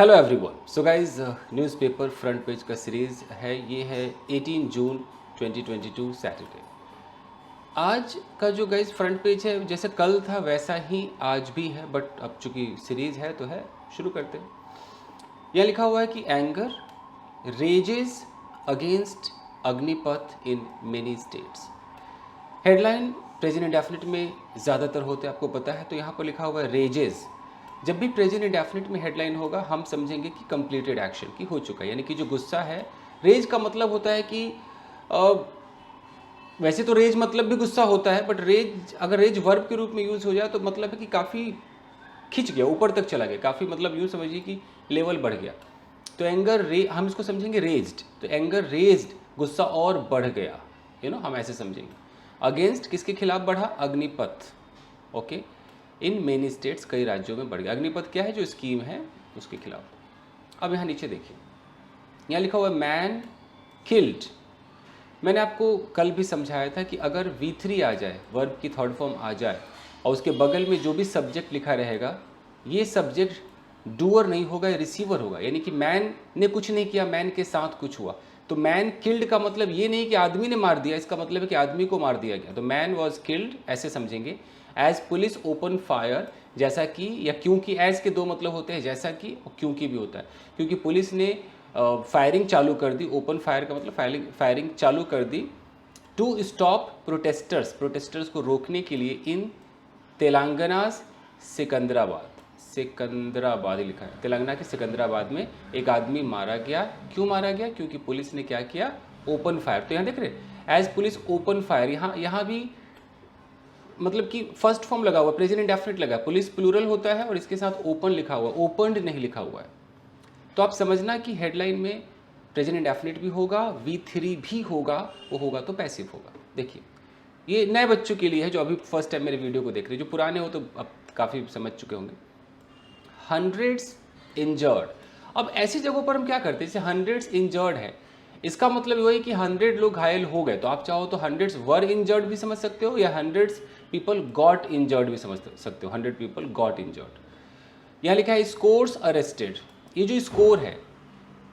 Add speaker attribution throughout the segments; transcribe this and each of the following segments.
Speaker 1: Hello everyone. So guys, newspaper front page का series है। ये है 18 जून 2022 सैटरडे। आज का जो गाइज फ्रंट पेज है, जैसे कल था वैसा ही आज भी है, बट अब चूंकि सीरीज़ है तो है, शुरू करते हैं। यहाँ लिखा हुआ है कि anger rages against Agnipath in many states. Headline present indefinite में ज़्यादातर होते हैं, आपको पता है। तो यहाँ पर लिखा हुआ है रेजेस। जब भी प्रेजेंट इंडेफिनिट में हेडलाइन होगा, हम समझेंगे कि कंप्लीटेड एक्शन की हो चुका है, यानी कि जो गुस्सा है। रेज का मतलब होता है कि वैसे तो रेज मतलब भी गुस्सा होता है, बट रेज अगर रेज वर्ब के रूप में यूज़ हो जाए तो मतलब है कि काफ़ी खिंच गया, ऊपर तक चला गया, काफ़ी मतलब यूँ समझिए कि लेवल बढ़ गया। तो एंगर हम इसको समझेंगे रेज्ड। तो एंगर रेज्ड, गुस्सा और बढ़ गया, हम ऐसे समझेंगे। अगेंस्ट किसके खिलाफ बढ़ा? Agnipath. Okay, in many states, कई राज्यों में बढ़ गया। अग्निपथ क्या है? जो स्कीम है उसके खिलाफ। अब यहाँ नीचे देखिए, यहाँ लिखा हुआ है मैन किल्ड। मैंने आपको कल भी समझाया था कि अगर V3 आ जाए, वर्ब की थर्ड फॉर्म आ जाए, और उसके बगल में जो भी सब्जेक्ट लिखा रहेगा, ये सब्जेक्ट डूअर नहीं होगा, ये रिसीवर होगा। यानी कि मैन ने कुछ नहीं किया, मैन के साथ कुछ हुआ। तो मैन किल्ड का मतलब ये नहीं कि आदमी ने मार दिया, इसका मतलब है कि आदमी को मार दिया गया। तो मैन वॉज किल्ड ऐसे समझेंगे। एज पुलिस ओपन फायर, जैसा कि, या क्योंकि। एज के दो मतलब होते हैं, जैसा कि और क्योंकि भी होता है। क्योंकि पुलिस ने फायरिंग चालू कर दी। ओपन फायर का मतलब फायरिंग चालू कर दी टू स्टॉप प्रोटेस्टर्स, प्रोटेस्टर्स को रोकने के लिए, इन तेलंगाना सिकंदराबाद। सिकंदराबाद ही लिखा है। तेलंगाना के सिकंदराबाद में एक आदमी मारा गया। क्यों मारा गया? क्योंकि पुलिस ने क्या किया? Open fire. तो यहाँ देख रहे, एज पुलिस ओपन फायर। यहाँ भी मतलब कि फर्स्ट फॉर्म लगा हुआ, प्रेजेंट इंडेफिनिट लगा। पुलिस प्लूरल होता है और इसके साथ ओपन लिखा हुआ, ओपनड नहीं लिखा हुआ है। तो आप समझना कि हेडलाइन में प्रेजेंट इंडेफिनिट भी होगा, V3 भी होगा। वो होगा तो पैसिव होगा। देखिए, ये नए बच्चों के लिए है जो अभी फर्स्ट टाइम मेरे वीडियो को देख रहे हैं। जो पुराने हो तो अब काफ़ी समझ चुके होंगे। Hundreds injured. अब ऐसी जगहों पर हम क्या करते हैं, जैसे हंड्रेड्स इंजर्ड है, इसका मतलब वही कि 100 लोग घायल हो गए। तो आप चाहो तो हंड्रेड्स वर इंजर्ड भी समझ सकते हो, या हंड्रेड्स पीपल गॉट इंजर्ड भी समझ सकते हो। 100 पीपल गॉट इंजर्ड। यहाँ लिखा है स्कोर्स अरेस्टेड। ये जो स्कोर है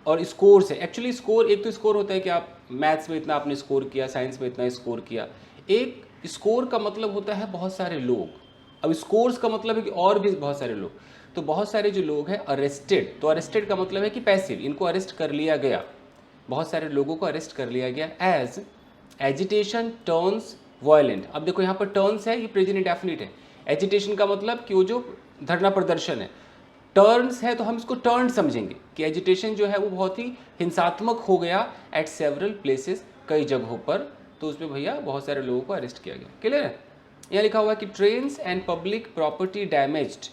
Speaker 1: और स्कोर्स है, एक्चुअली स्कोर, एक तो स्कोर होता है कि आप मैथ्स में इतना आपने स्कोर किया, साइंस में इतना स्कोर किया। एक स्कोर का मतलब होता है बहुत सारे लोग। अब स्कोर्स का मतलब है कि और भी बहुत सारे लोग। तो बहुत सारे जो लोग हैं अरेस्टेड, तो अरेस्टेड का मतलब है कि पैसिव, इनको अरेस्ट कर लिया गया। बहुत सारे लोगों को अरेस्ट कर लिया गया। As agitation turns violent. अब देखो यहाँ पर टर्न्स है, ये प्रेजेंट इंडेफिनिट है। एजिटेशन का मतलब कि वो जो धरना प्रदर्शन है। टर्न्स है तो हम इसको टर्न समझेंगे कि एजिटेशन जो है वो बहुत ही हिंसात्मक हो गया एट सेवरल प्लेसेस, कई जगहों पर। तो उसमें भैया बहुत सारे लोगों को अरेस्ट किया गया। क्लियर है? यहाँ लिखा हुआ है कि trains and public property damaged.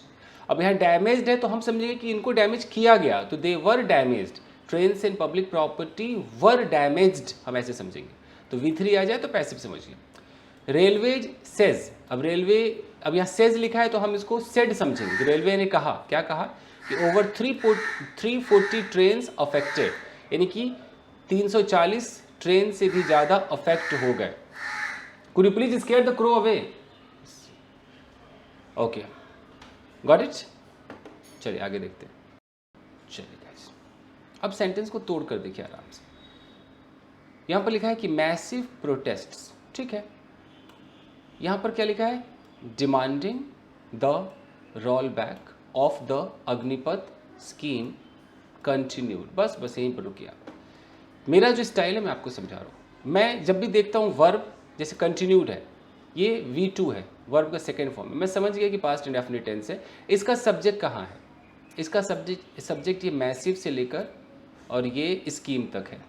Speaker 1: अब यहाँ डैमेज्ड है तो हम समझेंगे कि इनको डैमेज किया गया, तो they were damaged. Trains and public property were damaged, हम ऐसे समझेंगे। तो V3 आ जाए तो पैसिव समझिए। Railways says. अब रेलवे, अब यहाँ सेज लिखा है तो हम इसको सेड समझेंगे। रेलवे ने कहा, क्या कहा कि ओवर 340 ट्रेन अफेक्टेड, यानी कि 340 ट्रेन से भी ज़्यादा अफेक्ट हो गए। Could you please square the crow away? Okay, got it. चलिए आगे देखते हैं। चलिए गाइस, अब सेंटेंस को तोड़ कर देखिए आराम से। यहाँ पर लिखा है कि मैसिव प्रोटेस्ट्स, ठीक है। यहाँ पर क्या लिखा है? Demanding the roll back of the Agnipath scheme continued. बस यहीं पर रुकिए आप। मेरा जो स्टाइल है मैं आपको समझा रहा हूँ। मैं जब भी देखता हूँ वर्ब, जैसे कंटिन्यूड है, ये V2 है, वर्ब का सेकेंड फॉर्म है, मैं समझ गया कि पास्ट इंडेफिनिट टेंस है। इसका सब्जेक्ट कहाँ है? इसका सब्जेक्ट ये मैसिव से लेकर और ये स्कीम तक है,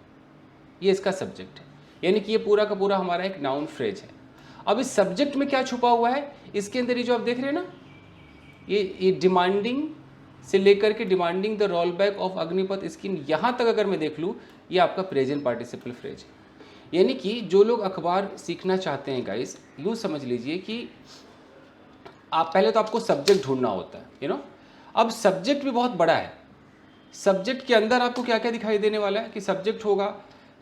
Speaker 1: ये इसका सब्जेक्ट है। यानी कि ये पूरा का पूरा हमारा एक नाउन फ्रेज है। अब इस सब्जेक्ट में क्या छुपा हुआ है? इसके अंदर ये जो आप देख रहे हैं ना, ये डिमांडिंग से लेकर के demanding the roll back of Agnipath scheme, यहाँ तक अगर मैं देख लूँ, ये आपका प्रेजेंट पार्टिसिपल फ्रेज है। यानी कि जो लोग अखबार सीखना चाहते हैं गाइस, यूँ समझ लीजिए कि आप पहले तो आपको सब्जेक्ट ढूंढना होता है, अब सब्जेक्ट भी बहुत बड़ा है। सब्जेक्ट के अंदर आपको क्या क्या दिखाई देने वाला है कि सब्जेक्ट होगा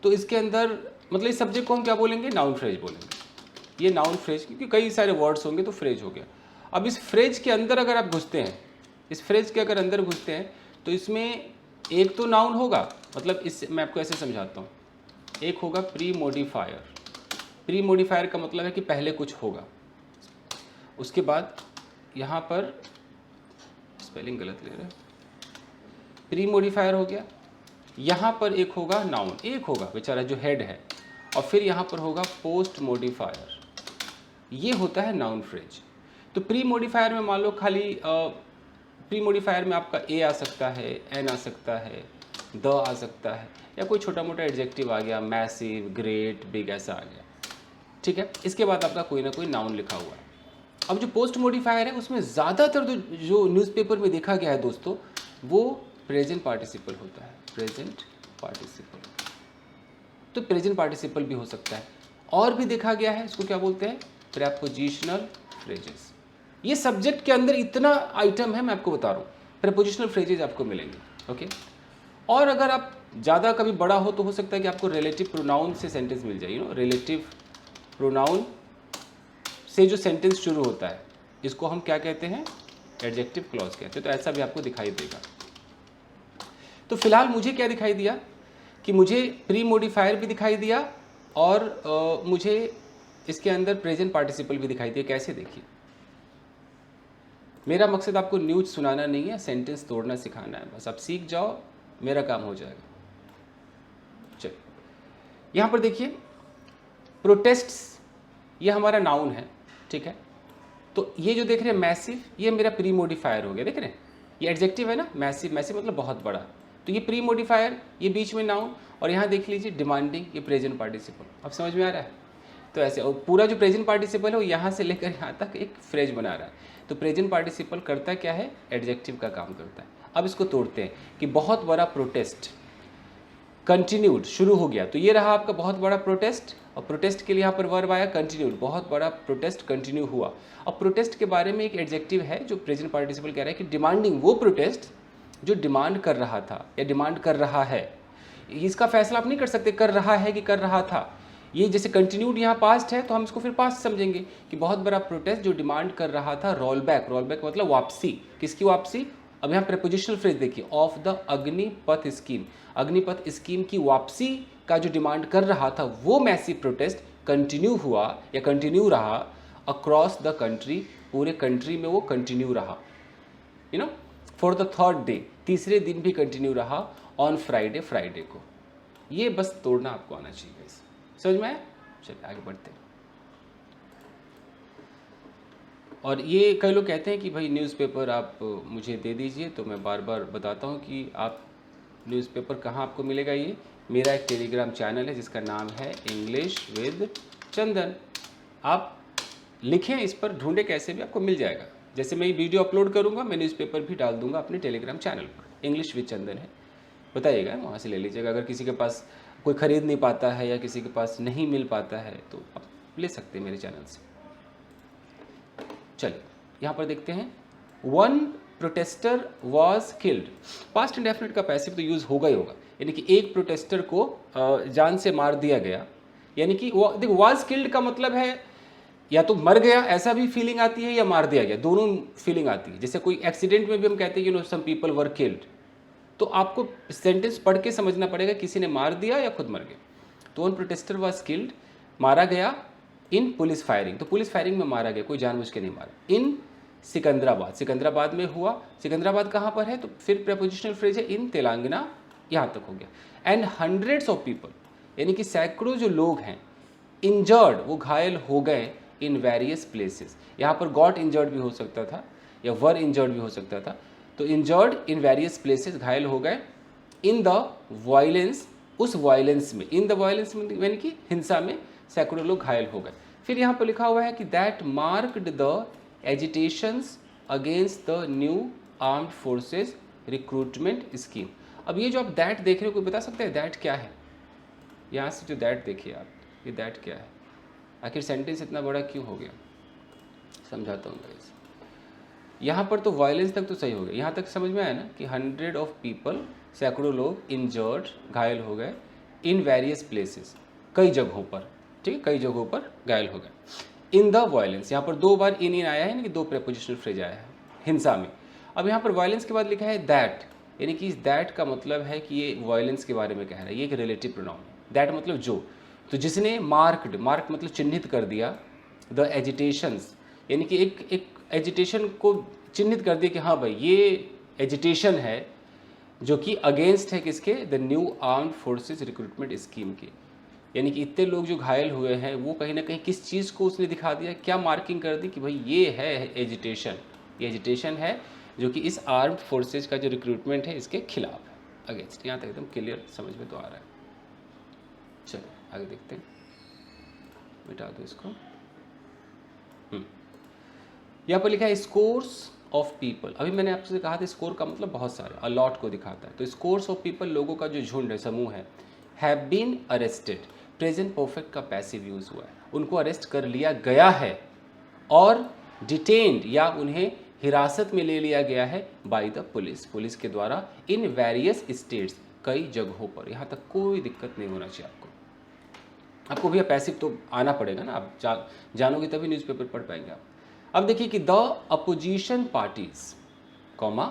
Speaker 1: तो इसके अंदर, मतलब इस सब्जेक्ट को हम क्या बोलेंगे? नाउन फ्रेज बोलेंगे। ये नाउन फ्रेज, क्योंकि कई सारे वर्ड्स होंगे तो फ्रेज हो गया। अब इस फ्रेज के अंदर अगर आप घुसते हैं, इस फ्रेज के अगर अंदर घुसते हैं तो इसमें एक तो नाउन होगा, मतलब इस मैं आपको ऐसे समझाता हूँ, एक होगा प्री मोडिफायर। प्री मोडिफायर का मतलब है कि पहले कुछ होगा। उसके बाद यहाँ पर स्पेलिंग गलत ले रहे हैं, प्री मोडिफायर हो गया, यहाँ पर एक होगा नाउन, एक होगा बेचारा जो हेड है, और फिर यहाँ पर होगा पोस्ट मोडिफायर, ये होता है नाउन फ्रेज। तो प्री मोडिफायर में मान लो खाली प्री मोडिफायर में आपका ए आ सकता है, एन आ सकता है, द आ सकता है, या कोई छोटा मोटा एडजेक्टिव आ गया, मैसिव, ग्रेट, बिग, ऐसा आ गया, ठीक है। इसके बाद आपका कोई ना कोई नाउन लिखा हुआ है। अब जो पोस्ट मोडिफायर है उसमें ज़्यादातर जो न्यूज़पेपर में देखा गया है दोस्तों, वो प्रेजेंट पार्टिसिपल होता है, प्रेजेंट पार्टिसिपल। तो प्रेजेंट पार्टिसिपल भी हो सकता है, और भी देखा गया है, इसको क्या बोलते हैं, प्रेपोजिशनल फ्रेजेस। ये सब्जेक्ट के अंदर इतना आइटम है, मैं आपको बता रहा हूँ, प्रेपोजिशनल फ्रेजेज आपको मिलेंगे, ओके। और अगर आप ज़्यादा कभी बड़ा हो तो हो सकता है कि आपको रिलेटिव प्रोनाउन से सेंटेंस मिल जाए, रिलेटिव प्रोनाउन से जो सेंटेंस शुरू होता है, इसको हम क्या कहते हैं, एडजेक्टिव क्लॉज कहते हैं। तो ऐसा भी आपको दिखाई देगा। तो फिलहाल मुझे क्या दिखाई दिया कि मुझे प्री मोडिफायर भी दिखाई दिया, और मुझे इसके अंदर प्रेजेंट पार्टिसिपल भी दिखाई दिया। कैसे, देखिए, मेरा मकसद आपको न्यूज़ सुनाना नहीं है, सेंटेंस तोड़ना सिखाना है, बस आप सीख जाओ, मेरा काम हो जाएगा। चलिए, यहाँ पर देखिए, प्रोटेस्ट्स, ये हमारा नाउन है, ठीक है। तो ये जो देख रहे हैं मैसिव, ये मेरा प्री मोडिफायर हो गया, देख रहे हैं, ये एडजेक्टिव है ना, मैसिव, मैसिव मतलब बहुत बड़ा। तो ये प्री मोडिफायर, ये बीच में नाउन, और यहाँ देख लीजिए डिमांडिंग, ये प्रेजेंट पार्टिसिपल। अब समझ में आ रहा है? तो ऐसे, और पूरा जो प्रेजेंट पार्टिसिपल है वो यहाँ से लेकर यहाँ तक एक फ्रेज बना रहा है। तो प्रेजेंट पार्टिसिपल करता क्या है, एडजेक्टिव का काम करता है। अब इसको तोड़ते हैं कि बहुत बड़ा प्रोटेस्ट कंटिन्यूड, शुरू हो गया। तो ये रहा आपका बहुत बड़ा प्रोटेस्ट, और प्रोटेस्ट के लिए यहाँ पर वर्ब आया कंटिन्यूड, बहुत बड़ा प्रोटेस्ट कंटिन्यू हुआ। अब प्रोटेस्ट के बारे में एक एडजेक्टिव है जो प्रेजेंट पार्टिसिपल कह रहा है कि डिमांडिंग, वो प्रोटेस्ट जो डिमांड कर रहा था या डिमांड कर रहा है। इसका फैसला आप नहीं कर सकते कर रहा है कि कर रहा था। ये जैसे कंटिन्यूड यहाँ पास्ट है तो हम इसको फिर पास्ट समझेंगे कि बहुत बड़ा प्रोटेस्ट जो डिमांड कर रहा था रोल बैक, रोल बैक मतलब वापसी। किसकी वापसी? अब यहाँ प्रेपोजिशनल फ्रेज देखिए, of the Agnipath scheme, Agnipath scheme की वापसी का जो डिमांड कर रहा था वो मैसिव प्रोटेस्ट कंटिन्यू हुआ या कंटिन्यू रहा अक्रॉस द कंट्री, पूरे कंट्री में वो कंटिन्यू रहा, फॉर द थर्ड डे, तीसरे दिन भी कंटिन्यू रहा ऑन फ्राइडे, फ्राइडे को। ये बस तोड़ना आपको आना चाहिए, समझ में आया? चलिए आगे बढ़ते हैं। और ये कई लोग कहते हैं कि भाई न्यूज़पेपर आप मुझे दे दीजिए, तो मैं बार बार बताता हूँ कि आप न्यूज़पेपर कहाँ आपको मिलेगा। ये मेरा एक टेलीग्राम चैनल है जिसका नाम है इंग्लिश विद चंदन। आप लिखें इस पर, ढूंढे कैसे भी आपको मिल जाएगा। जैसे मैं ये वीडियो अपलोड करूँगा, मैं न्यूज़पेपर भी डाल दूँगा अपने टेलीग्राम चैनल पर, इंग्लिश विद चंदन है, बताइएगा, वहाँ से ले लीजिएगा। अगर किसी के पास कोई ख़रीद नहीं पाता है या किसी के पास नहीं मिल पाता है तो आप ले सकते हैं मेरे चैनल से। चलिए यहाँ पर देखते हैं, one protester was killed. Past indefinite का पैसिव तो यूज़ होगा ही होगा, यानी कि एक प्रोटेस्टर को जान से मार दिया गया, यानी कि वो देखो, वॉज किल्ड का मतलब है या तो मर गया ऐसा भी फीलिंग आती है, या मार दिया गया, दोनों फीलिंग आती है। जैसे कोई एक्सीडेंट में भी हम कहते हैं सम पीपल वर किल्ड, तो आपको सेंटेंस पढ़ के समझना पड़ेगा किसी ने मार दिया या खुद मर गया। तो वन प्रोटेस्टर वॉज किल्ड, मारा गया इन पुलिस फायरिंग, तो पुलिस फायरिंग में मारा गया, कोई जानबूझ के नहीं मारा। इन सिकंदराबाद, सिकंदराबाद में हुआ, सिकंदराबाद कहाँ पर है, तो फिर प्रेपोजिशनल फ्रेज है इन तेलंगाना, यहाँ तक हो गया। एंड हंड्रेड्स ऑफ पीपल, यानी कि सैकड़ों जो लोग हैं, इंजर्ड, वो घायल हो गए इन वेरियस प्लेसेस। यहाँ पर गॉट इंजर्ड भी हो सकता था या वर इंजर्ड भी हो सकता था। तो इंजर्ड इन वेरियस प्लेसेस, घायल हो गए इन द वायलेंस, उस वायलेंस में, इन द वायलेंस में यानी कि हिंसा में सैकड़ों लोग घायल हो गए। फिर यहाँ पर लिखा हुआ है कि that marked the agitations against the new armed forces recruitment scheme. अब ये जो आप दैट देख रहे हो, कोई बता सकते हैं दैट क्या है? यहाँ से जो दैट देखिए आप, ये दैट क्या है? आखिर सेंटेंस इतना बड़ा क्यों हो गया, समझाता हूँ गाइस। यहाँ पर तो वायलेंस तक तो सही हो गया, यहाँ तक समझ में आया ना कि हंड्रेड ऑफ पीपल, सैकड़ों लोग, इंजर्ड, घायल हो गए इन वेरियस प्लेसेस, कई जगहों पर, ठीक है, कई जगहों पर घायल हो गए इन द वायलेंस। यहाँ पर दो बार इन आया है, यानी कि दो प्रेपोजिशनल फ्रेज आया है हिंसा में। अब यहाँ पर वायलेंस के बाद लिखा है दैट, यानी कि दैट का मतलब है कि ये वायलेंस के बारे में कह रहा है, ये एक रिलेटिव प्रोनाउन है। दैट मतलब जो, तो जिसने मार्क मतलब चिन्हित कर दिया द एजिटेशंस, यानी कि एक एजिटेशन को चिन्हित कर दिया कि हाँ भाई ये एजिटेशन है जो कि अगेंस्ट है किसके, the new armed forces recruitment scheme के। यानी कि इतने लोग जो घायल हुए हैं वो कहीं ना कहीं किस चीज़ को उसने दिखा दिया, क्या मार्किंग कर दी कि भाई ये है एजिटेशन, ये एजिटेशन है जो कि इस आर्म्ड फोर्सेज का जो रिक्रूटमेंट है इसके खिलाफ है, अगेंस्ट। यहाँ तक एकदम क्लियर समझ में तो आ रहा है। चलो आगे देखते हैं, मिटा दो इसको। यहाँ पर लिखा है स्कोर्स ऑफ पीपल। अभी मैंने आपसे कहा था स्कोर का मतलब बहुत सारे, अलॉट को दिखाता है। तो स्कोर्स ऑफ पीपल, लोगों का जो झुंड है, समूह है, have been arrested. Present perfect का पैसिव यूज हुआ है, उनको अरेस्ट कर लिया गया है और डिटेन्ड या उन्हें हिरासत में ले लिया गया है बाय द पुलिस, पुलिस के द्वारा, इन वेरियस स्टेट्स, कई जगहों पर। यहाँ तक कोई दिक्कत नहीं होना चाहिए आपको भैया पैसिव तो आना पड़ेगा ना, आप जानोगे तभी न्यूज़पेपर पढ़ पाएंगे आप। अब देखिए कि the opposition parties comma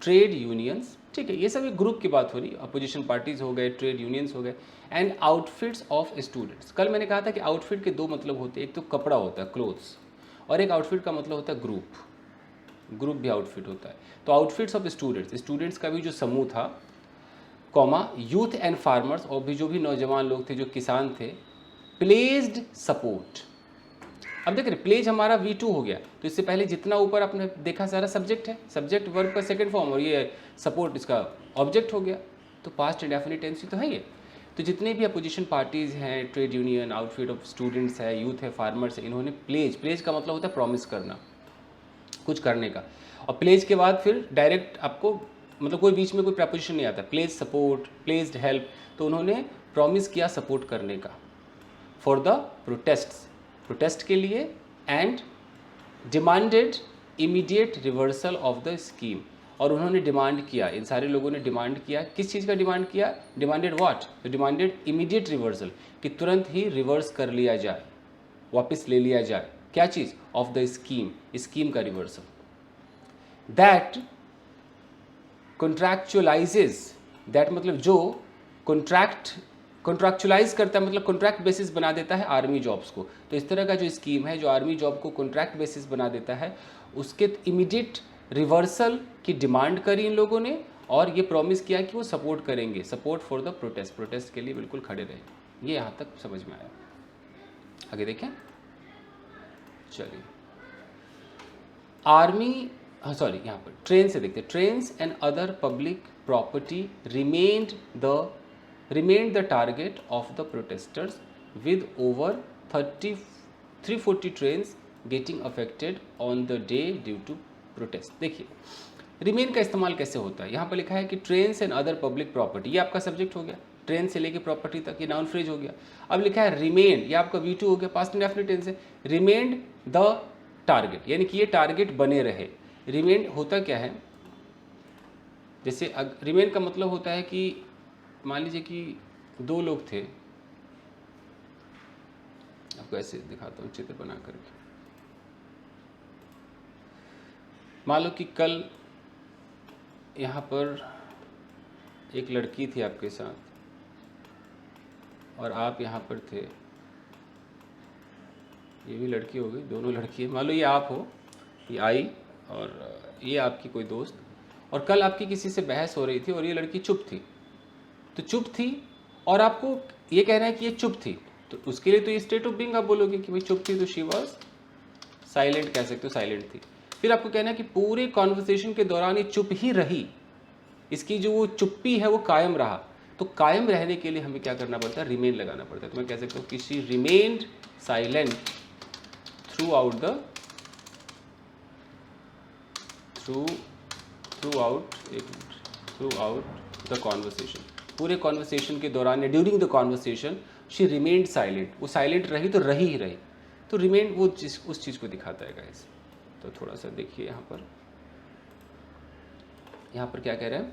Speaker 1: trade unions, ठीक है, ये सब एक ग्रुप की बात हो रही है। अपोजिशन पार्टीज हो गए, ट्रेड यूनियंस हो गए, एंड आउटफिट्स ऑफ स्टूडेंट्स। कल मैंने कहा था कि आउटफिट के दो मतलब होते हैं, एक तो कपड़ा होता है क्लोथ्स, और एक आउटफिट का मतलब होता है ग्रुप भी आउटफिट होता है। तो आउटफिट्स ऑफ स्टूडेंट्स, स्टूडेंट्स का भी जो समूह था, कॉमा यूथ एंड फार्मर्स, और भी जो भी नौजवान लोग थे जो किसान थे, प्लेज्ड सपोर्ट। अब देख रहे प्लेज हमारा V2 हो गया, तो इससे पहले जितना ऊपर आपने देखा सारा सब्जेक्ट है, सब्जेक्ट वर्ब का सेकंड फॉर्म, और ये सपोर्ट इसका ऑब्जेक्ट हो गया, तो पास्ट इंडेफिनिट टेंस ही तो है ये। तो जितने भी अपोजिशन पार्टीज़ हैं, trade union, outfit of students है, यूथ है, फार्मर्स है, इन्होंने प्लेज का मतलब होता है प्रॉमिस करना, कुछ करने का। और प्लेज के बाद फिर डायरेक्ट आपको मतलब कोई बीच में कोई प्रपोजिशन नहीं आता, प्लेज सपोर्ट, प्लेज्ड हेल्प, तो उन्होंने प्रॉमिस किया सपोर्ट करने का फॉर द प्रोटेस्ट के लिए, and demanded immediate reversal of the scheme, और उन्होंने डिमांड किया, इन सारे लोगों ने डिमांड किया, किस चीज़ का डिमांड किया, डिमांडेड व्हाट, तो डिमांडेड इमीडिएट रिवर्सल, कि तुरंत ही रिवर्स कर लिया जाए, वापस ले लिया जाए, क्या चीज़, ऑफ द स्कीम का रिवर्सल। दैट कॉन्ट्रैक्चुअलाइजेज, दैट मतलब जो कॉन्ट्रैक्चुअलाइज करता है, मतलब कॉन्ट्रैक्ट बेसिस बना देता है आर्मी जॉब्स को। तो इस तरह का जो स्कीम है जो आर्मी जॉब को कॉन्ट्रैक्ट बेसिस बना देता है, उसके इमीडिएट रिवर्सल की डिमांड करी इन लोगों ने, और ये प्रॉमिस किया कि वो सपोर्ट करेंगे, सपोर्ट फॉर द प्रोटेस्ट के लिए बिल्कुल खड़े रहे। ये यहाँ तक समझ में आया। आगे देखें, चलिए आर्मी, हाँ सॉरी, यहाँ पर ट्रेन से देखते हैं। Trains and other public property remained the target of the protesters, with over 340 trains getting affected on the day due to protest। देखिए रिमेन का इस्तेमाल कैसे होता है, यहाँ पर लिखा है कि trains and other public property, ये आपका सब्जेक्ट हो गया, ट्रेन से लेके प्रॉपर्टी तक ये नाउन फ्रेज हो गया। अब लिखा है रिमेन, ये आपका V2 हो गया, पास्ट इंडेफिनिट टेंस है, रिमेन्ड द टारगेट, यानी कि ये टारगेट बने रहे। रिमेन होता क्या है, जैसे रिमेन का मतलब होता है कि मान लीजिए कि दो लोग थे, आपको ऐसे दिखाता हूँ चित्र बना करके। मान लो कि कल यहाँ पर एक लड़की थी आपके साथ, और आप यहाँ पर थे, ये भी लड़की हो गई, दोनों लड़की है। मान लो ये आप हो, ये आई, और ये आपकी कोई दोस्त, और कल आपकी किसी से बहस हो रही थी और ये लड़की चुप थी, तो चुप थी, और आपको ये कहना है कि ये चुप थी, तो उसके लिए तो ये स्टेट ऑफ बीइंग आप बोलोगे कि भाई चुप थी, तो शी वाज साइलेंट, कह सकते हो साइलेंट थी। फिर आपको कहना है कि पूरे कॉन्वर्सेशन के दौरान ये चुप ही रही, इसकी जो वो चुप्पी है वो कायम रहा। तो कायम रहने के लिए हमें क्या करना पड़ता है, रिमेन लगाना पड़ता है। तो मैं कह सकता हूँ कि she remained silent through out the conversation, पूरे कॉन्वर्सेशन के दौरान या during the conversation she remained silent, वो साइलेंट रही तो रही ही रही, तो रिमेन्ड वो उस चीज़ को दिखाता है गाइस। तो थोड़ा सा देखिए यहाँ पर क्या कह रहे हैं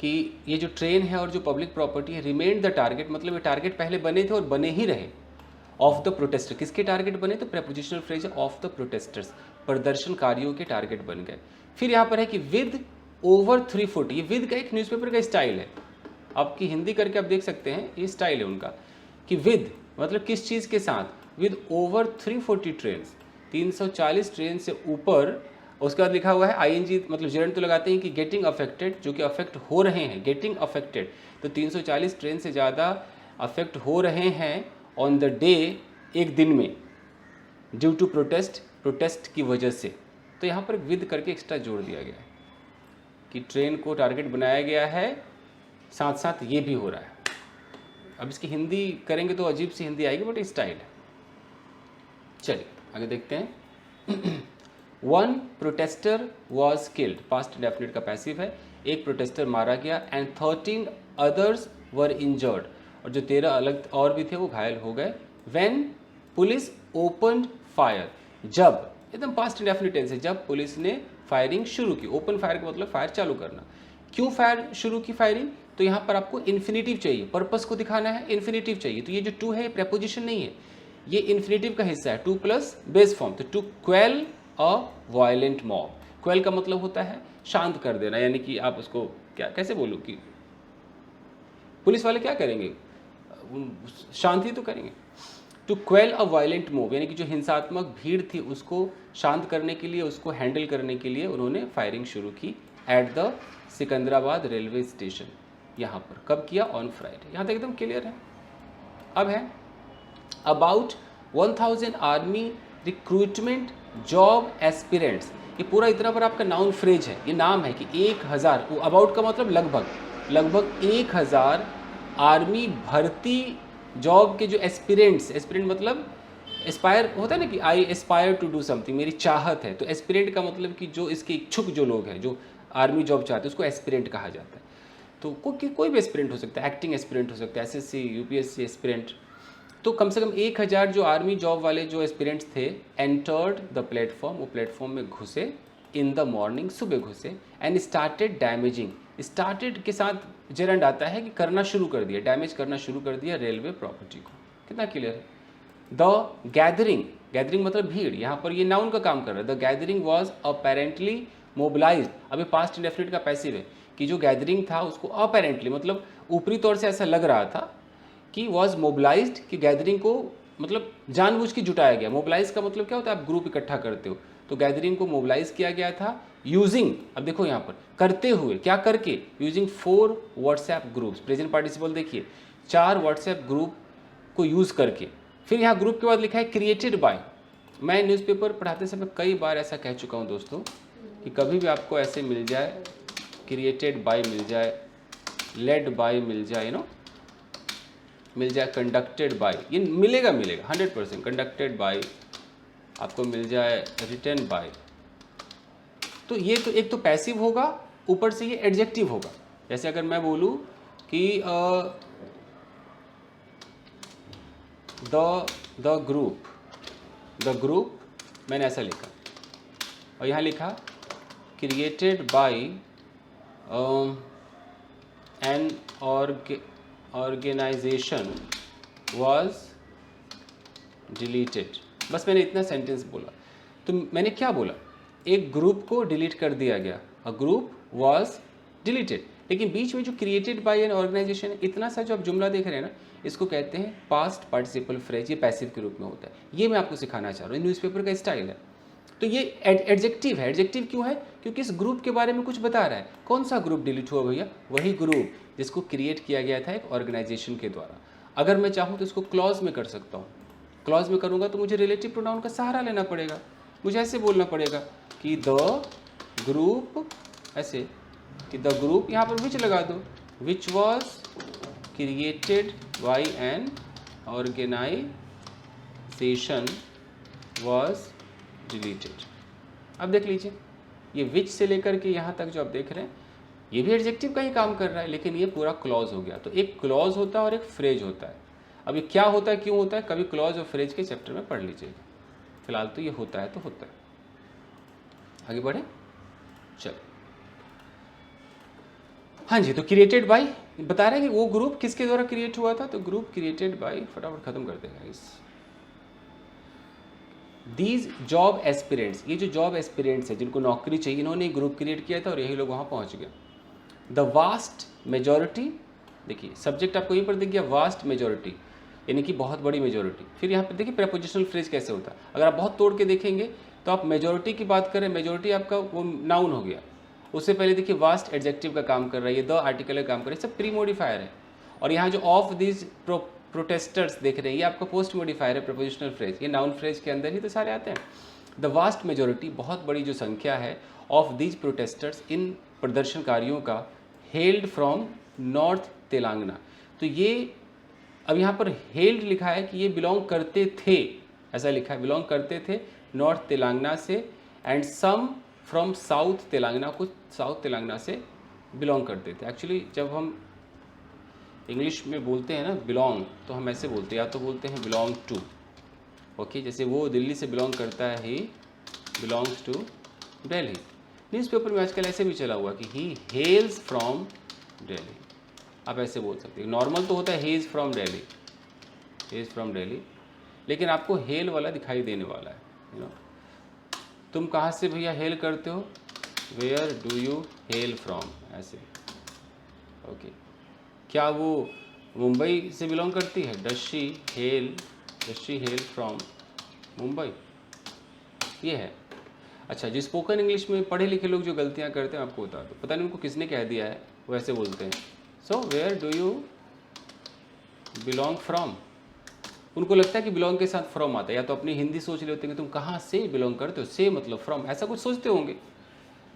Speaker 1: कि ये जो ट्रेन है और जो पब्लिक प्रॉपर्टी है, रिमेन्ड द टारगेट, मतलब ये टारगेट पहले बने थे और बने ही रहे, ऑफ द प्रोटेस्टर। किसके टारगेट बने, तो प्रेपोजिशनल फ्रेज है ऑफ द प्रोटेस्टर्स, प्रदर्शनकारियों के टारगेट बन गए। फिर यहाँ पर है कि विद ओवर 340, ये विद का एक न्यूज़पेपर का स्टाइल है, आपकी हिंदी करके आप देख सकते हैं, ये स्टाइल है उनका कि विद मतलब किस चीज़ के साथ, विद ओवर 340 ट्रेन, 340 ट्रेन से ऊपर। उसके बाद लिखा हुआ है आईएनजी, मतलब जेरेंट तो लगाते हैं कि गेटिंग अफेक्टेड, जो कि अफेक्ट हो रहे हैं, गेटिंग अफेक्टेड, तो 340 ट्रेन से ज़्यादा अफेक्ट हो रहे हैं ऑन द डे, एक दिन में, ड्यू टू प्रोटेस्ट की वजह से। तो यहाँ पर विद करके एक्स्ट्रा जोड़ दिया गया है कि ट्रेन को टारगेट बनाया गया है, साथ साथ ये भी हो रहा है। अब इसकी हिंदी करेंगे तो अजीब सी हिंदी आएगी, बट स्टाइल है। चलिए आगे देखते हैं। One protester was killed, past indefinite का पैसिव है, एक प्रोटेस्टर मारा गया, एंड 13 अदर्स वर इंजर्ड, और जो 13 अलग और भी थे वो घायल हो गए। व्हेन पुलिस ओपन फायर, जब, एकदम पास्ट इंडेफिनिट टेंस है, जब पुलिस ने फायरिंग शुरू की। ओपन फायर का मतलब फायर चालू करना। क्यों फायर शुरू की फायरिंग, तो यहाँ पर आपको इन्फिनेटिव चाहिए, पर्पस को दिखाना है, इन्फिनेटिव चाहिए। तो ये जो टू है ये प्रेपोजिशन नहीं है, ये इन्फिनेटिव का हिस्सा है, टू प्लस बेस फॉर्म। तो to quell a violent mob, quell का मतलब होता है शांत कर देना, यानी कि आप उसको क्या कैसे बोलूँ कि पुलिस वाले क्या करेंगे, शांति तो करेंगे। To quell a violent move, यानी कि जो हिंसात्मक भीड़ थी उसको शांत करने के लिए, उसको हैंडल करने के लिए उन्होंने फायरिंग शुरू की at the Secunderabad railway station. यहाँ पर कब किया, ऑन फ्राइडे। यहाँ तक एकदम क्लियर है। अब है about 1000 army recruitment job aspirants, ये पूरा इतना पर आपका नाउन फ्रेज है, ये नाम है कि 1000, अबाउट का मतलब लगभग 1000 आर्मी भर्ती जॉब के जो एस्पिरेंट्स, एस्पिरेंट मतलब एस्पायर होता है ना कि I aspire to do something, मेरी चाहत है, तो एस्पिरेंट का मतलब कि जो इसके इच्छुक जो लोग हैं, जो आर्मी जॉब चाहते हैं, उसको एस्पिरेंट कहा जाता है। तो कोई भी एस्पिरेंट हो सकता है, एक्टिंग एस्पिरेंट हो सकता है, एसएससी यूपीएससी एस्पिरेंट। तो कम से कम 1000 जो आर्मी जॉब वाले जो एस्पिरेंट्स थे, एंटर्ड द प्लेटफॉर्म, वो प्लेटफॉर्म में घुसे, इन द मॉर्निंग, सुबह घुसे, एंड स्टार्टेड डैमेजिंग, स्टार्टेड के साथ जेरेंड आता है कि करना शुरू कर दिया, डैमेज करना शुरू कर दिया रेलवे प्रॉपर्टी को। कितना क्लियर है। द गैदरिंग, गैदरिंग मतलब भीड़, यहाँ पर ये नाउन का काम कर रहा है। The gathering was apparently mobilised, अभी पास्ट इंडेफिनिट का पैसिव है कि जो गैदरिंग था उसको अपेरेंटली मतलब ऊपरी तौर से ऐसा लग रहा था कि वॉज मोबिलाइज्ड, कि गैदरिंग को मतलब जानबूझ के जुटाया गया। मोबिलाइज का मतलब क्या होता है, आप ग्रुप इकट्ठा करते हो, तो गैदरिंग को मोबिलाइज किया गया था यूजिंग, अब देखो यहाँ पर करते हुए, क्या करके, using 4 WhatsApp groups, present participle देखिए, 4 व्हाट्सएप ग्रुप को यूज़ करके। फिर यहाँ ग्रुप के बाद लिखा है क्रिएटेड बाय। मैं न्यूज़पेपर पढ़ाते समय कई बार ऐसा कह चुका हूँ दोस्तों कि कभी भी आपको ऐसे मिल जाए, क्रिएटेड बाय मिल जाए, लेड बाय मिल जाए, मिल जाए, कंडक्टेड बाय, ये मिलेगा 100%, कंडक्टेड बाय आपको मिल जाए, रिटन बाय, तो ये तो एक तो पैसिव होगा, ऊपर से ये एडजेक्टिव होगा। जैसे अगर मैं बोलूँ कि द ग्रुप मैंने ऐसा लिखा, और यहाँ लिखा created by an organization was deleted, बस मैंने इतना सेंटेंस बोला। तो मैंने क्या बोला, एक ग्रुप को डिलीट कर दिया गया, अ ग्रुप वाज डिलीटेड। लेकिन बीच में जो क्रिएटेड बाय एन ऑर्गेनाइजेशन, इतना सा जो आप जुमला देख रहे हैं ना, इसको कहते हैं पास्ट पार्टिसिपल फ्रेज, ये पैसिव के रूप में होता है। ये मैं आपको सिखाना चाह रहा हूँ, न्यूज़पेपर का स्टाइल है। तो ये एडजेक्टिव है। एडजेक्टिव क्यों है, क्योंकि इस ग्रुप के बारे में कुछ बता रहा है। कौन सा ग्रुप डिलीट हुआ भैया, वही ग्रुप जिसको क्रिएट किया गया था एक ऑर्गेनाइजेशन के द्वारा। अगर मैं चाहूँ तो इसको क्लॉज में कर सकता हूँ। क्लॉज में करूँगा तो मुझे रिलेटिव प्रोनाउन का सहारा लेना पड़ेगा, मुझे ऐसे बोलना पड़ेगा कि द ग्रुप, ऐसे कि द ग्रुप, यहाँ पर विच लगा दो, which was created by an organization was deleted. अब देख लीजिए, ये विच से लेकर के यहाँ तक जो आप देख रहे हैं, ये भी एडजेक्टिव का ही काम कर रहा है, लेकिन ये पूरा क्लॉज हो गया। तो एक क्लॉज होता है और एक फ्रेज होता है। अब ये क्या होता है, क्यों होता है, कभी क्लॉज और फ्रेज के चैप्टर में पढ़ लीजिएगा। फिलहाल तो ये होता है तो होता है। आगे बढ़े, चलो। हाँ जी, तो क्रिएटेड बाय बता रहे हैं कि वो ग्रुप किसके द्वारा क्रिएट हुआ था, तो ग्रुप क्रिएटेड बाय, फटाफट खत्म कर देगा इस। दीज जॉब एस्पिरेंट्स, ये जो जॉब एस्पिरेंट्स है जिनको नौकरी चाहिए, इन्होंने एक ग्रुप क्रिएट किया था और यही लोग वहाँ पहुँच गए। द वास्ट मेजॉरिटी, देखिए सब्जेक्ट आपको यहीं पर दिख गया, वास्ट मेजॉरिटी यानी कि बहुत बड़ी मेजॉरिटी। फिर यहाँ पर देखिए प्रेपोजिशनल फ्रेज कैसे होता है, अगर आप बहुत तोड़ के देखेंगे तो आप मेजॉरिटी की बात करें, मेजॉरिटी आपका वो नाउन हो गया, उससे पहले देखिए वास्ट एडजेक्टिव का काम कर रहा है, ये द आर्टिकल का काम कर रहा है, सब प्री मोडिफायर है। और यहाँ जो ऑफ दिस प्रोटेस्टर्स देख रहे हैं, ये आपका पोस्ट मोडिफायर है, प्रपोजिशनल फ्रेज, ये नाउन फ्रेज के अंदर ही तो सारे आते हैं। द वास्ट मेजॉरिटी, बहुत बड़ी जो संख्या है, ऑफ दीज प्रोटेस्टर्स, इन प्रदर्शनकारियों का, हेल्ड फ्रॉम नॉर्थ तेलंगाना। तो ये अब यहाँ पर हेल्ड लिखा है कि ये बिलोंग करते थे, ऐसा लिखा है, बिलोंग करते थे नॉर्थ तेलंगाना से, and some from south Telangana, कुछ साउथ तेलंगाना से बिलोंग करते थे। एक्चुअली जब हम इंग्लिश में बोलते हैं ना बिलोंग, तो हम ऐसे बोलते हैं, या तो बोलते हैं बिलोंग टू, ओके, जैसे वो दिल्ली से बिलोंग करता है, he belongs to Delhi. Newspaper में आजकल ऐसे भी चला हुआ कि ही हेल्स फ्रॉम दिल्ली, आप ऐसे बोल सकते हैं। नॉर्मल तो होता है he is from Delhi, he is from Delhi, लेकिन आपको हेल वाला दिखाई देने वाला है, यू नो। तुम कहाँ से भैया हेल करते हो, where do you hail from, ऐसे, ओके। क्या वो मुंबई से बिलोंग करती है, does she hail from Mumbai, ये है। अच्छा, जो स्पोकन इंग्लिश में पढ़े लिखे लोग जो गलतियाँ करते हैं आपको बता दो, पता नहीं उनको किसने कह दिया है, वो ऐसे बोलते हैं, so where do you belong from, उनको लगता है कि बिलोंग के साथ फ्रॉम आता है, या तो अपनी हिंदी सोच रहे होते हैं कि तुम कहाँ से बिलोंग करते हो, से मतलब फ्रॉम, ऐसा कुछ सोचते होंगे।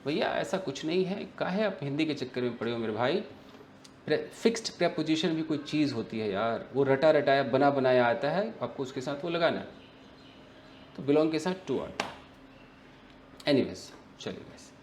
Speaker 1: भैया ऐसा कुछ नहीं है, काहे आप हिंदी के चक्कर में पड़े हो मेरे भाई। फिक्स्ड प्रेपोजिशन भी कोई चीज़ होती है यार, वो रटा रटाया बना बनाया आता है, आपको उसके साथ वो लगाना है, तो बिलोंग के साथ टू आता है। एनीवेज, चलिए वैसे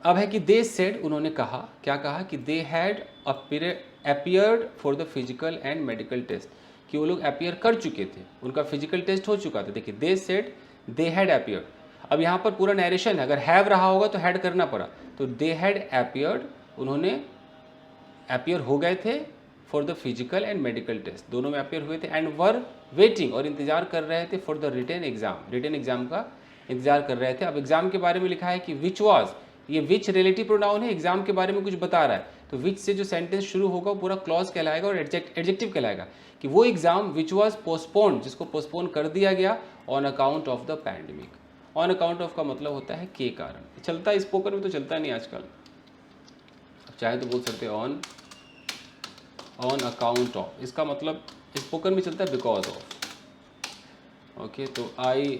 Speaker 1: अब है कि दे सेड, उन्होंने कहा, क्या कहा कि they had appeared for the physical and medical test, कि वो लोग अपीयर कर चुके थे, उनका फिजिकल टेस्ट हो चुका था। देखिए they said they had appeared, अब यहाँ पर पूरा नरेशन है, अगर हैव रहा होगा तो हैड करना पड़ा, तो दे हैड अपीयर्ड, उन्होंने अपीयर हो गए थे for the physical and medical test, दोनों में अपीयर हुए थे, एंड वर वेटिंग, और इंतजार कर रहे थे for the written exam, written exam का इंतजार कर रहे थे। अब एग्जाम के बारे में लिखा है कि विच वाज, ये विच रिलेटिव प्रोनाउन है, एग्जाम के बारे में कुछ बता रहा है, तो विच से जो सेंटेंस शुरू होगा पूरा क्लॉज कहलाएगा और एडजेक्टिव कहलाएगा, कि वो एग्जाम विच वाज पोस्टपोन्ड, जिसको पोस्टपोन कर दिया गया, on account of the pandemic. On account of का मतलब होता है के कारण, चलता है स्पोकन में, तो चलता नहीं आजकल, चाहे तो बोल सकते हैं ऑन अकाउंट ऑफ, इसका मतलब स्पोकन में चलता है बिकॉज ऑफ, ओके। तो I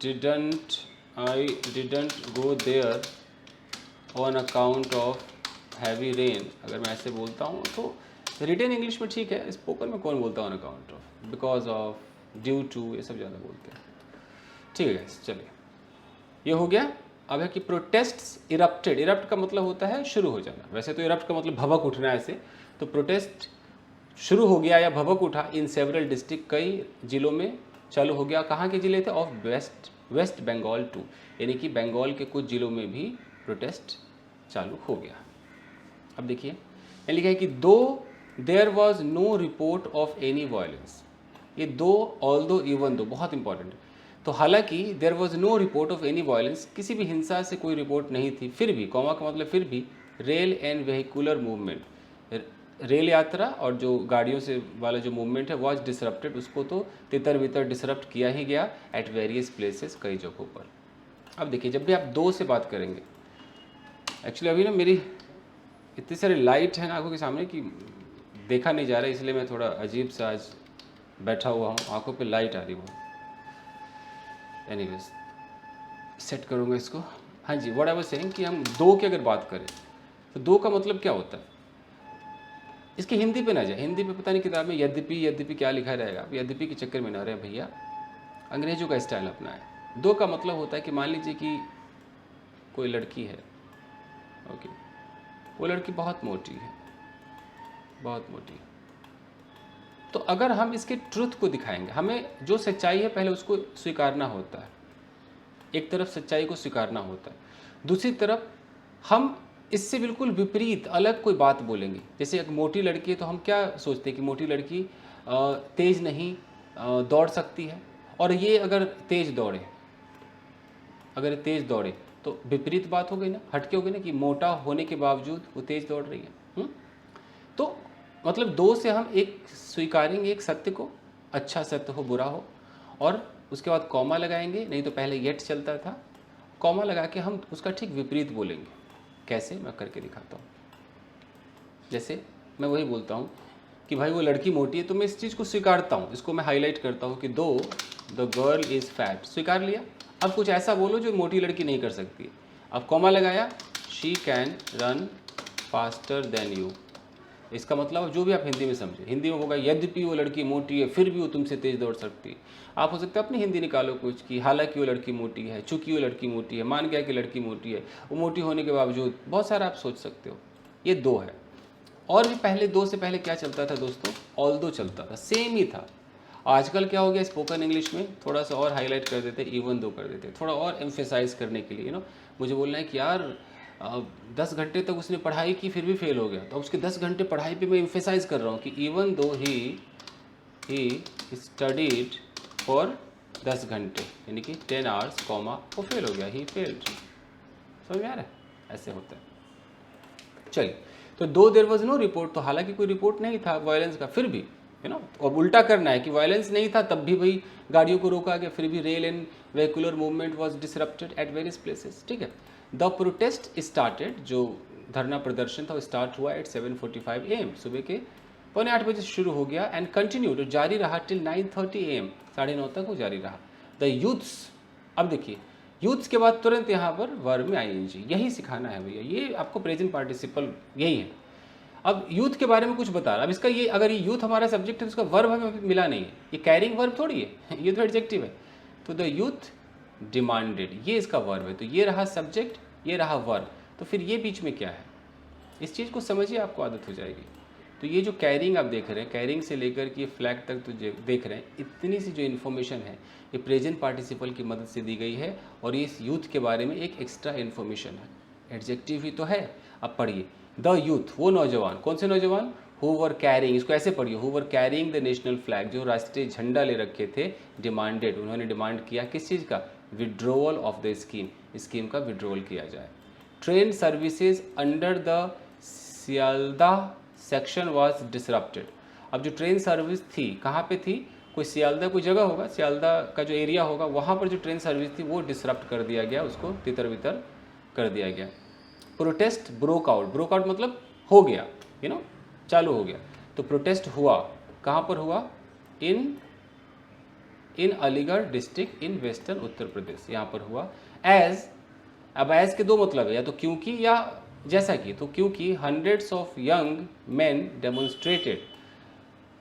Speaker 1: didn't go there on account of heavy rain, अगर मैं ऐसे बोलता हूँ तो रिटन इंग्लिश में ठीक है, स्पोकन में कौन बोलता है on account of, because of, due to, ये सब ज़्यादा बोलते हैं। ठीक है, चलिए ये हो गया। अब है कि प्रोटेस्ट्स इरप्टेड, इरप्ट का मतलब होता है शुरू हो जाना, वैसे तो इरप्ट का मतलब भभक उठना है ऐसे, तो प्रोटेस्ट शुरू हो गया या भभक उठा इन सेवरल डिस्ट्रिक्ट, कई जिलों में चालू हो गया। कहाँ के जिले थे, ऑफ वेस्ट बंगाल टू, यानी कि बंगाल के कुछ जिलों में भी प्रोटेस्ट चालू हो गया। अब देखिए यहाँ लिखा है कि though there was no report of any violence, ये दो, ऑल दो, इवन दो, बहुत इंपॉर्टेंट। तो हालांकि there was no report of any violence, किसी भी हिंसा से कोई रिपोर्ट नहीं थी, फिर भी, कॉमा का मतलब फिर भी, rail and vehicular movement, rail यात्रा और जो गाड़ियों से वाला जो मूवमेंट है वॉज डिसरप्टेड, उसको तो तितर बितर डिसरप्ट किया ही गया एट वेरियस प्लेसेस, कई जगहों पर। अब देखिए जब भी आप दो से बात करेंगे, एक्चुअली अभी ना मेरी इतनी सारी लाइट है ना आंखों के सामने कि देखा नहीं जा रहा है, इसलिए मैं थोड़ा अजीब सा आज बैठा हुआ हूँ, आंखों पे लाइट आ रही हो। एनीवेज सेट करूँगा इसको। हाँ जी, व्हाट आई वाज सेइंग कि हम दो की अगर बात करें तो दो का मतलब क्या होता है, इसकी हिंदी पे ना जाए, हिंदी पे पता नहीं किताब में यद्यपि क्या लिखा रहेगा, यद्यपि के चक्कर में ना रहे भैया, अंग्रेजों का स्टाइल अपना है। दो का मतलब होता है कि मान लीजिए कि कोई लड़की है, ओके, वो लड़की बहुत मोटी है, बहुत मोटी है, तो अगर हम इसके ट्रुथ को दिखाएंगे, हमें जो सच्चाई है पहले उसको स्वीकारना होता है, एक तरफ सच्चाई को स्वीकारना होता है, दूसरी तरफ हम इससे बिल्कुल विपरीत अलग कोई बात बोलेंगे। जैसे एक मोटी लड़की है तो हम क्या सोचते हैं कि मोटी लड़की तेज़ नहीं, दौड़ सकती है। और ये अगर तेज़ दौड़े तो विपरीत बात हो गई ना, हटके हो गई ना, कि मोटा होने के बावजूद वो तेज़ दौड़ रही है। तो मतलब दो से हम एक स्वीकारेंगे एक सत्य को, अच्छा सत्य हो बुरा हो, और उसके बाद कॉमा लगाएंगे, नहीं तो पहले येट चलता था, कॉमा लगा के हम उसका ठीक विपरीत बोलेंगे। कैसे, मैं करके दिखाता हूँ। जैसे मैं वही बोलता हूँ कि भाई वो लड़की मोटी है, तो मैं इस चीज़ को स्वीकारता हूँ, इसको मैं हाईलाइट करता हूँ कि दो द गर्ल इज़ फैट, स्वीकार लिया। अब कुछ ऐसा बोलो जो मोटी लड़की नहीं कर सकती। अब कॉमा लगाया, she can run faster than you. इसका मतलब जो भी आप हिंदी में समझे, हिंदी में होगा यद्यपि वो लड़की मोटी है फिर भी वो तुमसे तेज़ दौड़ सकती है। आप हो सकता है अपनी हिंदी निकालो कुछ कि हालांकि वो लड़की मोटी है, चूंकि वो लड़की मोटी है, मान गया कि लड़की मोटी है, वो मोटी होने के बावजूद, बहुत सारा आप सोच सकते हो। ये दो है। और भी पहले दो से पहले क्या चलता था दोस्तों, ऑल्दो चलता था, सेम ही था। आजकल क्या हो गया, स्पोकन इंग्लिश में थोड़ा सा और हाईलाइट कर देते, इवन दो कर देते, थोड़ा और एम्फेसाइज करने के लिए। मुझे बोलना है कि यार 10 घंटे तक उसने पढ़ाई की फिर भी फेल हो गया, तो उसके 10 घंटे पढ़ाई पे मैं एम्फेसाइज कर रहा हूँ कि even though he studied for 10 घंटे, यानी कि 10 आवर्स, कॉमा, वो फेल हो गया, ही फेल्ड। समझ में आ रहा है, ऐसे होता है। चलिए, तो दो देयर वाज नो रिपोर्ट, तो हालांकि कोई रिपोर्ट नहीं था वायलेंस का, फिर भी अब उल्टा करना है कि वायलेंस नहीं था तब भी भाई गाड़ियों को रोका गया, फिर भी rail and vehicular movement was disrupted at various places. ठीक है, द प्रोटेस्ट स्टार्टेड, जो धरना प्रदर्शन था वो स्टार्ट हुआ एट 7:45 AM, सुबह के 7:45 बजे शुरू हो गया, एंड कंटिन्यूड, जारी रहा टिल 9:30 AM, 9:30 तक वो जारी रहा। द यूथ्स, अब देखिए यूथ्स के बाद तुरंत यहाँ पर वर्ब में आईएनजी, यही सिखाना है भैया, ये आपको प्रेजेंट पार्टिसिपल यही है। अब यूथ के बारे में कुछ बता रहा, अब इसका ये, अगर ये यूथ हमारा सब्जेक्ट है तो उसका वर्ब हमें मिला नहीं है, ये कैरिंग वर्ब थोड़ी है, ये तो एडजेक्टिव है। तो द यूथ डिमांडेड, ये इसका वर्ब है, तो ये रहा सब्जेक्ट, ये रहा वर्ब, तो फिर ये बीच में क्या है, इस चीज़ को समझिए, आपको आदत हो जाएगी। तो ये जो कैरिंग आप देख रहे हैं, कैरिंग से लेकर के फ्लैग तक तो देख रहे हैं, इतनी सी जो इन्फॉर्मेशन है ये प्रेजेंट पार्टिसिपल की मदद से दी गई है, और ये इस यूथ के बारे में एक एक्स्ट्रा इन्फॉर्मेशन है, एडजेक्टिव ही तो है। अब पढ़िए, द यूथ, वो नौजवान, कौन से नौजवान, हु वर कैरिंग, इसको ऐसे पढ़िए, who were carrying the national flag, जो राष्ट्रीय झंडा ले रखे थे, डिमांडेड, उन्होंने डिमांड किया किस चीज़ का, withdrawal of the scheme, scheme का विड्रोवल किया जाए। Train services under the Sealdah section was disrupted, अब जो ट्रेन सर्विस थी कहाँ पे थी, कोई सियालदा कोई जगह होगा, सियालदा का जो एरिया होगा वहाँ पर जो ट्रेन सर्विस थी वो डिसरप्ट कर दिया गया, उसको तितर बितर कर दिया गया। प्रोटेस्ट ब्रोक आउट मतलब हो गया, चालू हो गया। तो प्रोटेस्ट हुआ, कहाँ पर हुआ, इन Aligarh district in western Uttar Pradesh, यहाँ पर हुआ। एज, अब एज के दो मतलब है, या तो क्योंकि या जैसा कि, तो क्योंकि hundreds of young man demonstrated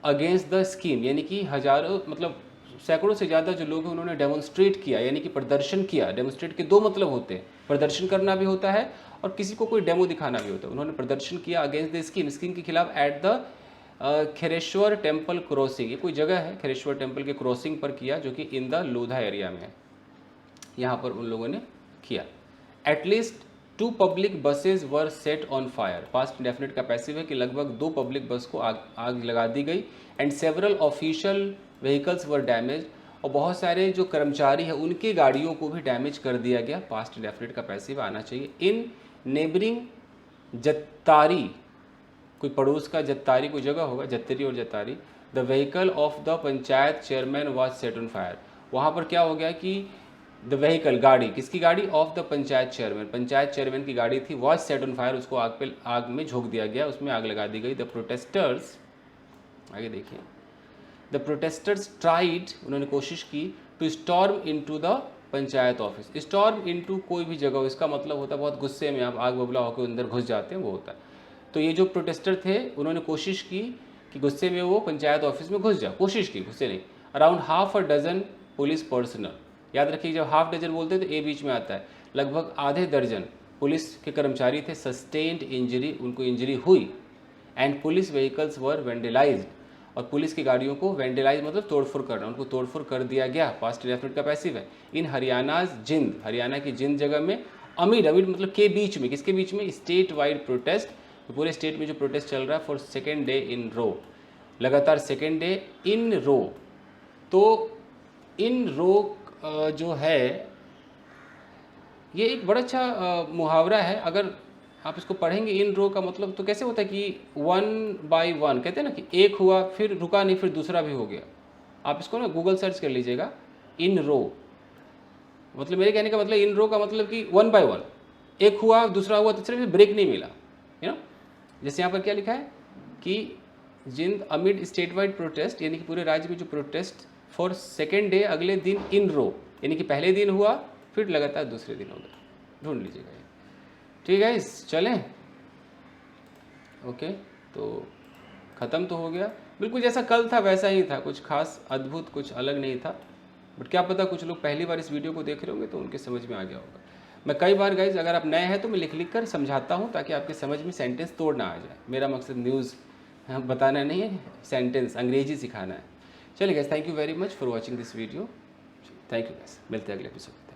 Speaker 1: against the scheme, यानी कि हजारों मतलब सैकड़ों से ज़्यादा जो लोग हैं उन्होंने डेमोन्स्ट्रेट किया, यानी कि प्रदर्शन किया। डेमोन्स्ट्रेट के दो मतलब होते हैं, प्रदर्शन करना भी होता है और किसी को कोई डेमो दिखाना भी होता है। उन्होंने प्रदर्शन किया अगेंस्ट द स्कीम, स्कीम के खिलाफ, at the Khereshwar temple crossing, ये कोई जगह है खेरेश्वर टेम्पल के क्रॉसिंग पर किया, जो कि इन द लोधा एरिया में है, यहाँ पर उन लोगों ने किया। At least 2 public buses were set on fire, past indefinite का पैसिव है कि लगभग 2 पब्लिक बस को आग लगा दी गई। And several official vehicles were damage, और बहुत सारे जो कर्मचारी हैं उनकी गाड़ियों को भी डैमेज कर दिया गया, पास्ट इंडेफिनिट का पैसिव आना चाहिए। इन नेबरिंग जत्तारी, कोई पड़ोस का जत्तारी कोई जगह होगा, जत्तरी और Jattari, the vehicle of the panchayat chairman was set on fire, वहाँ पर क्या हो गया कि द व्हीकल, गाड़ी, किसकी गाड़ी, ऑफ द पंचायत चेयरमैन की गाड़ी थी, वॉज सेट ऑन फायर, उसको आग में झोंक दिया गया, उसमें आग लगा दी गई। द प्रोटेस्टर्स, आगे देखिए, द प्रोटेस्टर्स ट्राइड, उन्होंने कोशिश की, to storm into the panchayat office. Storm into कोई भी जगह, इसका मतलब होता है बहुत गुस्से में आप आग बबला होकर अंदर घुस जाते हैं, वो होता है। तो ये जो प्रोटेस्टर थे उन्होंने कोशिश की कि गुस्से में वो पंचायत ऑफिस में घुस जाए, कोशिश की, गुस्से नहीं। Around half a dozen police personnel, याद रखिए जब हाफ डजन बोलते हैं तो ए बीच में आता है, लगभग आधे दर्जन पुलिस के कर्मचारी थे, सस्टेन्ड इंजरी, उनको इंजरी हुई। एंड पुलिस व्हीकल्स वर वेंडलाइज्ड, और पुलिस की गाड़ियों को वेंडलाइज मतलब तोड़फोड़ करना, उनको तोड़फोड़ कर दिया गया, पास्ट इंडेफिनिट का पैसिव है। इन हरियाणा जिंद, हरियाणा की जिंद जगह में, अमीर मतलब के बीच में, किसके बीच में, स्टेट वाइड प्रोटेस्ट, पूरे स्टेट में जो प्रोटेस्ट चल रहा है फॉर सेकेंड डे इन रो, लगातार सेकेंड डे इन रो, तो इन रो जो है ये एक बड़ा अच्छा मुहावरा है। अगर आप इसको पढ़ेंगे, इन रो का मतलब तो कैसे होता है कि 1 बाय 1 कहते हैं ना, कि एक हुआ फिर रुका नहीं फिर दूसरा भी हो गया। आप इसको ना गूगल सर्च कर लीजिएगा, इन रो, मतलब मेरे कहने का मतलब इन रो का मतलब कि 1 बाय 1, एक हुआ दूसरा हुआ तीसरा, फिर ब्रेक नहीं मिला, यू नो। जैसे यहाँ पर क्या लिखा है कि जिंद अमिड स्टेट वाइड प्रोटेस्ट, यानी कि पूरे राज्य में जो प्रोटेस्ट फॉर सेकेंड डे, अगले दिन इन रो, यानी कि पहले दिन हुआ फिर लगातार दूसरे दिन हो गया। ढूंढ लीजिएगा ये। ठीक है, इस चलें। ओके, तो ख़त्म तो हो गया, बिल्कुल जैसा कल था वैसा ही था, कुछ खास अद्भुत कुछ अलग नहीं था। बट क्या पता कुछ लोग पहली बार इस वीडियो को देख रहे होंगे तो उनके समझ में आ गया होगा। मैं कई बार गाइज, अगर आप नए हैं तो मैं लिख कर समझाता हूँ ताकि आपके समझ में सेंटेंस तोड़ ना आ जाए। मेरा मकसद न्यूज़ बताना नहीं है, सेंटेंस अंग्रेजी सिखाना है। चलिए guys, thank you very much for watching this video. Thank you guys, मिलते हैं अगले एपिसोड।